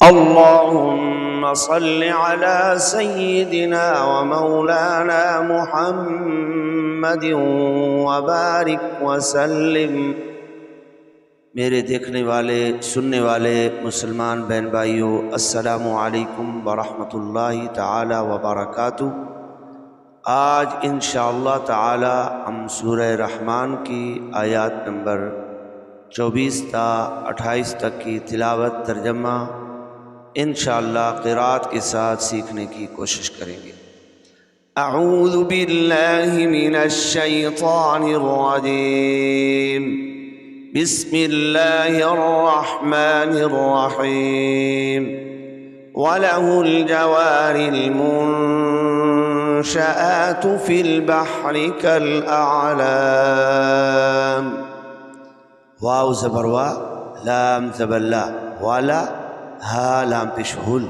اللهم صل على سيدنا ومولانا محمد وبارك وسلم۔ میرے دیکھنے والے سننے والے مسلمان بہن بھائیوں، السلام علیکم ورحمۃ اللہ تعالی وبرکاتہ۔ آج انشاءاللہ تعالی ہم سورہ رحمان کی آیات نمبر 24 تا 28 تک کی تلاوت ترجمہ انشاءاللہ قرات کے ساتھ سیکھنے کی کوشش کریں گے۔ اعوذ باللہ من الشیطان الرجیم، بسم اللہ الرحمن الرحیم۔ وَلَهُ الْجَوَارِ الْمُنشَآتُ فِي الْبَحْرِ كَالْأَعْلَامِ۔ واو زبر وا، لام زبر لا، والا ہا لام پیش ہل،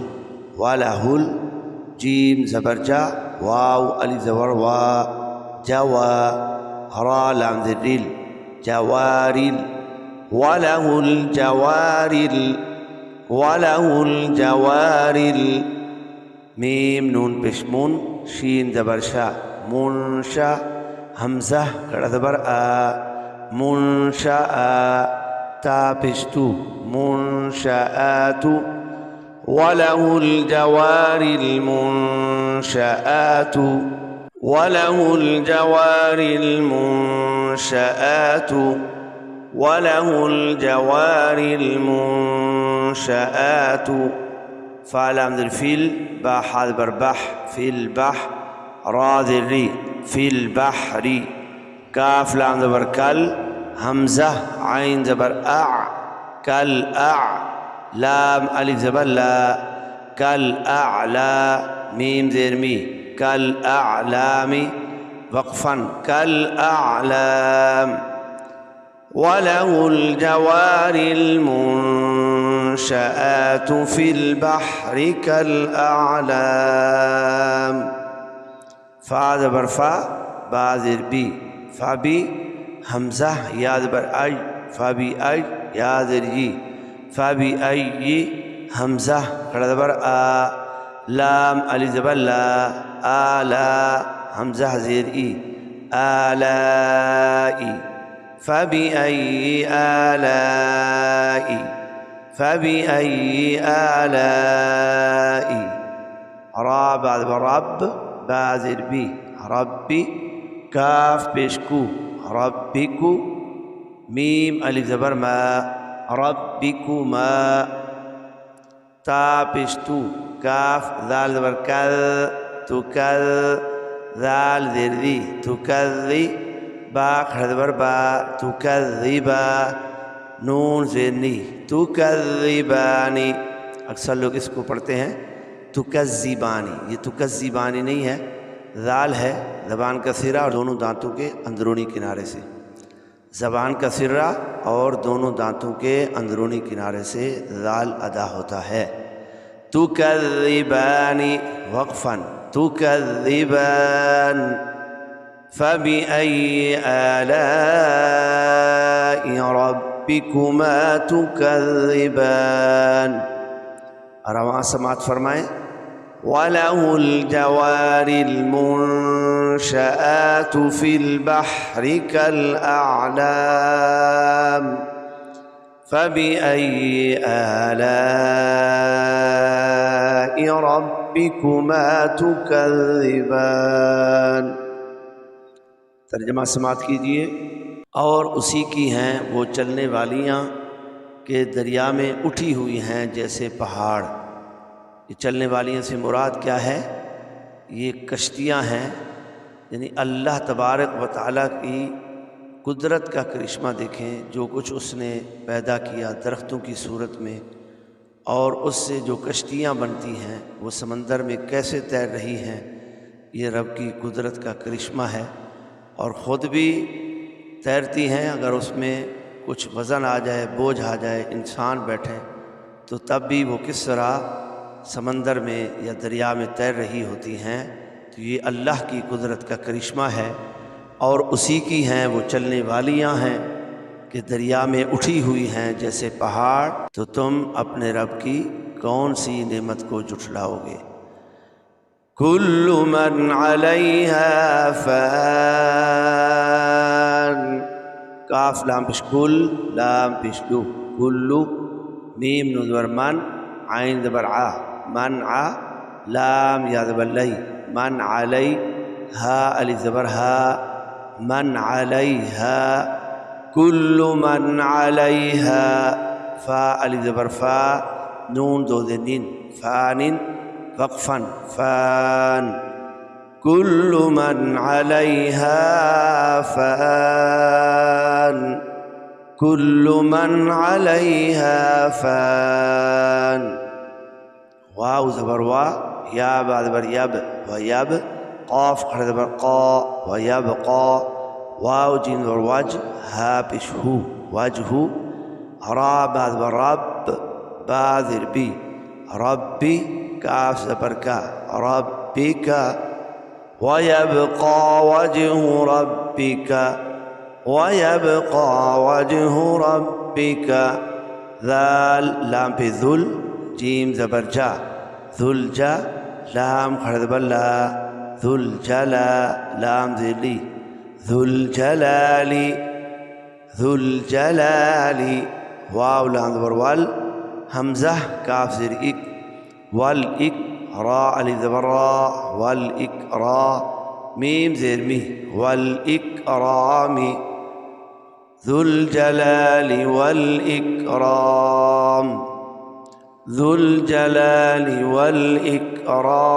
والا ہل، جیم زبر جا، واو علی زبر وا، جوا، را لام ذریل، جوارل، وَلَهُ الْجَوَارِ وَلَهُ الْجَوَارِ، میم نون پیش مون، شین زبر شا، منشا، حمزہ کڑا زبر آ، منشا تا پیش تو، منشآت۔ وَلَهُ الْجَوَارِ الْمُنشَآتُ وَلَهُ الْجَوَارِ الْمُنشَآتُ وَلَهُ الْجَوَارِ الْمُنشَآتُ۔ فعلام ذر فیل، با حاض بر بح، فی البح، را ذر ری، فی البحری، کاف لام زبر کل، حمزہ عین زبر اع، کل اع، لام الف زبر لا، کل اعلا، میم زیر می، کل اعلامی، وقفا کل اعلام۔ وَلَهُ الْجَوَارِ الْمُنشَآتُ فِي الْبَحْرِ كَالْأَعْلَامِ۔ فا زبر فا، با زیر بی، فا بی، حمزہ یا زبر اج، فا بی اج، یا زیر جی، فا بی ای، حمزہ کڑا زبر آ، لام علی زبر لا، آلا، حمزہ زیر ای، آلائی، فَبِأَيِّ آلَاءِ فَبِأَيِّ آلَاءِ۔ را بعد رب، با زیر بی، ربی، کاف پیش کو، ربکو، میم الف زبر ما، ربکما، تا پیش تو، کاف ذال زبر کذ، تو کذ، ذال زیر دی، تو کذی، با کھڑا زبر با، تکذبا، نون زینی، تکذبانی۔ اکثر لوگ اس کو پڑھتے ہیں تکذبانی، یہ تکذبانی نہیں ہے، ذال ہے، زبان کا سرہ اور دونوں دانتوں کے اندرونی کنارے سے، زبان کا سرہ اور دونوں دانتوں کے اندرونی کنارے سے ذال ادا ہوتا ہے۔ تکذبانی، وقفا، تکذبان، فَبِأَيِّ آلَاءِ رَبِّكُمَا تُكَذِّبَانِ۔ رواں سماعت فرمائیں۔ وَلَهُ الْجَوَارِ الْمُنشَآتُ فِي الْبَحْرِ كَالْأَعْلَامِ فَبِأَيِّ آلَاءِ رَبِّكُمَا تُكَذِّبَانِ۔ ترجمہ سماعت کیجئے۔ اور اسی کی ہیں وہ چلنے والیاں کہ دریا میں اٹھی ہوئی ہیں جیسے پہاڑ۔ یہ چلنے والیاں سے مراد کیا ہے؟ یہ کشتیاں ہیں، یعنی اللہ تبارک و تعالیٰ کی قدرت کا کرشمہ دیکھیں، جو کچھ اس نے پیدا کیا درختوں کی صورت میں، اور اس سے جو کشتیاں بنتی ہیں وہ سمندر میں کیسے تیر رہی ہیں، یہ رب کی قدرت کا کرشمہ ہے۔ اور خود بھی تیرتی ہیں، اگر اس میں کچھ وزن آ جائے، بوجھ آ جائے، انسان بیٹھیں تو تب بھی وہ کس طرح سمندر میں یا دریا میں تیر رہی ہوتی ہیں۔ تو یہ اللہ کی قدرت کا کرشمہ ہے، اور اسی کی ہیں وہ چلنے والیاں ہیں کہ دریا میں اٹھی ہوئی ہیں جیسے پہاڑ۔ تو تم اپنے رب کی کون سی نعمت کو جھٹلاؤ گے؟ کل من علیہا فان، کاف لام پیش کل، لام پیش لو، کلو، میم نون زبر من، عین زبر ع، من ع، لام یا زبر لی، من علی، ہا الف زبر ہا، من علیہا، کل من علیہا، فا الف زبر فا، نون دو نین، فان وقفا، فان، کل من علیہا فان، کل من علیہا فان، واو زبر وا، یا با زبر یب، ویب، قاف کھڑا زبر قا، ویبقا، واو جیم زبر وج، ہا پیش ہو، وجہ، را با زبر رب، با زیر بی، ربی، کاف زبر کا، ربک، ویبقا وجہ ربک، ویبقا وجہ ربک، ذال لام پہ ذل، جیم زبر جا، ذل جا، لام کھڑا زبر لا، ذل جلا، لام ذلی، ذل جلالی، ذل جلالی، واو لام زبر وال، حمزہ کاف زیر اک، والاک، را الف زبر را، والاکرا، میم زیر می، والاکرامی، ذو الجلال والاکرام، ذو الجلال والاکرام،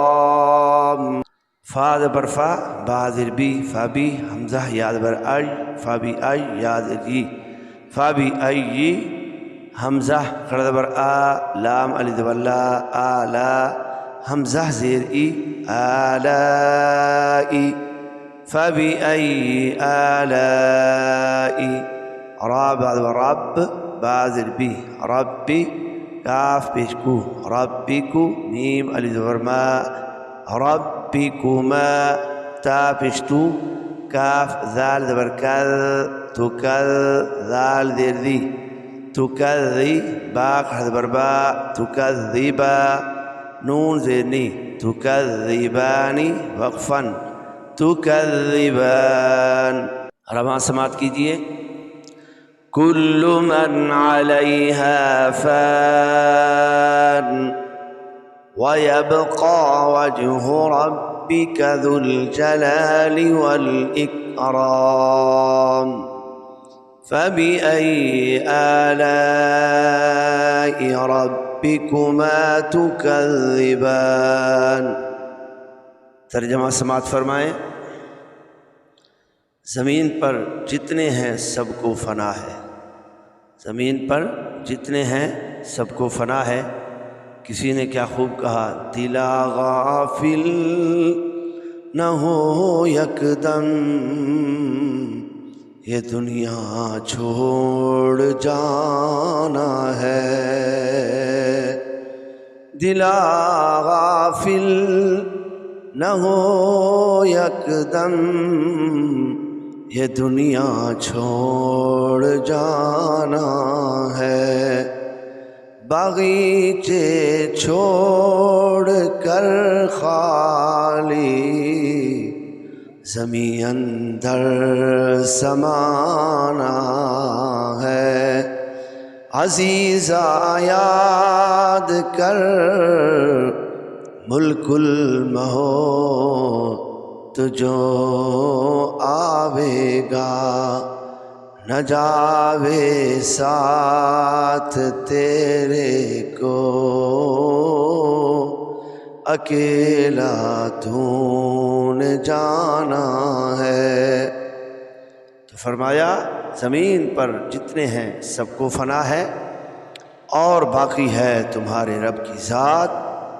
فا زبر فا، با زیر بی، فا بی، حمزہ یا زبر ای، فا بی ای، یا زیر ای، فا بی ای، حمزہ کھڑا زبر آ، لام الف زبر لا، آلا، حمزہ زیر ای، آلائی، فبأي آلاء، را با زبر رب، با زیر بی، ربی، کاف پیش کو، ربکو، میم الف زبر ما، ربکما، تا پیش تو، کاف ذال زبر کذ، تکذ، ذال زیر دی، تکذی، با کھڑا زبر با، تکذبا، نون زیر نی، تکذبانی، وقفا، تکذبان، رواں سماعت کیجئے، کل من علیہا فان، ویبقى وجہ ربک ذو الجلال والإکرام، فبأي آلاء ربكما تكذبان۔ ترجمہ سماعت فرمائیں، زمین پر جتنے ہیں سب کو فنا ہے، زمین پر جتنے ہیں سب کو فنا ہے۔ کسی نے کیا خوب کہا، دلا غافل نہ ہو یکدم، یہ دنیا چھوڑ جانا ہے، دلا غافل نہ ہو یکدم، یہ دنیا چھوڑ جانا ہے، باغیچے چھوڑ کر خالی زمین اندر سمانا ہے، عزیزا یاد کر ملک الموت جو آوے گا، نہ جاوے ساتھ تیرے کو، اکیلا تو نے جانا ہے۔ تو فرمایا زمین پر جتنے ہیں سب کو فنا ہے، اور باقی ہے تمہارے رب کی ذات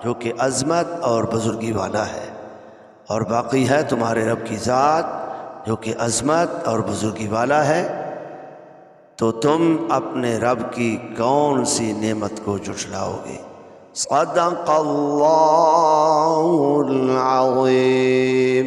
جو کہ عظمت اور بزرگی والا ہے، اور باقی ہے تمہارے رب کی ذات جو کہ عظمت اور بزرگی والا ہے، تو تم اپنے رب کی کون سی نعمت کو جھٹلاؤ گے؟ صدق اللہ العظیم۔